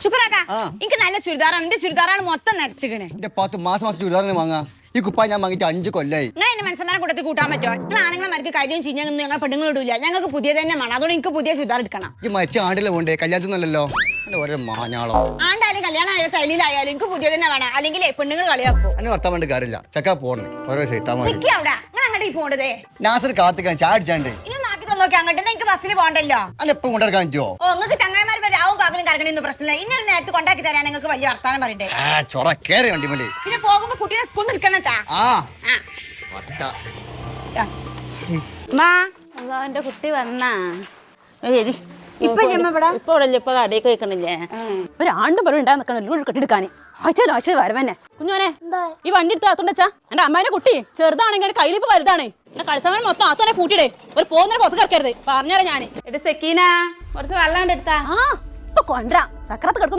ശുക്രാക്കാ എനിക്ക് നല്ല ചുരിദാറാണ്. എന്റെ ചുരിദാറാണ് മൊത്തം നരച്ചിക്കണേ. എന്റെ 10 മാസം ചുരിദാറിന് വാങ്ങാ. ഈ കുപ്പായ ഞാൻ വാങ്ങിട്ട് 5 കൊല്ലായി. നിങ്ങൾ എന്നെ മനസ്സന്മാരെ കൂട്ടത്തിൽ കൂട്ടാൻ പറ്റുമോ? നിങ്ങൾ ആണുങ്ങളെ മരക്ക് കാര്യം ചെയ്യാൻ ഞങ്ങൾ പെണ്ണുങ്ങൾ ഇടില്ല. ഞങ്ങൾക്ക് പുതിയ തന്നെ വേണം. അതുകൊണ്ട് എനിക്ക് പുതിയ ചുരിദാർ എടുക്കണം. ഈ മരിച്ച ആണ്ടിലെ പോണ്ടേ, കല്യാണത്തിനല്ലോ. ഓരോ മാഞ്ഞാളോ. ആണ്ടായാലും കല്യാണം ആയാലും തൈലിലായാലും എനിക്ക് പുതിയ തന്നെ വേണം. അല്ലെങ്കിൽ പെണ്ണുങ്ങൾ കളിയാക്കും. എന്നെ വർത്താൻ വേണ്ടി കാര്യമില്ല. ചക്കാ പോണേ ഓരോ ശൈത്താമാര്. നിൽക്കി അവിടെ. നിങ്ങൾ അങ്ങോട്ട് പോണ്ടതേ. നാസർ കാത്തിക്കാൻ ചായ അടിച്ചാണ്ട്. ഇനി നാക്കി നോക്കി അങ്ങോട്ട് എനിക്ക് ബസ്സിൽ പോകണ്ടല്ലോ. അല്ല എപ്പോഴും കൊണ്ടെടുക്കാൻ പറ്റുമോ? ഓ നിങ്ങൾക്ക് ചങ്ങായിമാർ രാവും പകലും കറങ്ങണമെന്ന് പ്രശ്നമില്ല. ഇന്നൊരു നേരത്ത് കൊണ്ടാക്കി തരാൻ നിങ്ങൾക്ക് വലിയ വർത്താനം പറയണ്ടേ. ചൊറ കേറി വണ്ടി മതി. പിന്നെ പോകുമ്പോ കുട്ടീനെ സ്കൂളിൽ നിൽക്കണട്ടാ. എന്റെ കുട്ടി വന്നാ ഇപ്പൊ ഇപ്പൊ കടയിലേക്ക് വെക്കണില്ലേ? ഒരാണ്ടും പറയും ഉണ്ടാ നിക്കണല്ലോ കെട്ടിയെടുക്കാന്. ആഴ്ച വരവന്നെ കുഞ്ഞോനെ ഈ വണ്ടി എടുത്ത് അകത്തുണ്ടച്ചാ. എന്റെ അമ്മേന്റെ കുട്ടി ചെറുതാണെങ്കിൽ കയ്യിലിപ്പോ വലുതാണ്. എന്റെ കളിസമയം മൊത്തം അത്തന്നെ കൂട്ടിയിടേ. ഒരു പോകുന്നതിനെ പുറത്ത് കിടക്കരുത്. പറഞ്ഞാലേ ഞാന് സെക്കീന കുറച്ച് വെള്ളം എടുത്താ ഇപ്പൊ കൊണ്ടാ സക്രത്ത് കിടക്കും.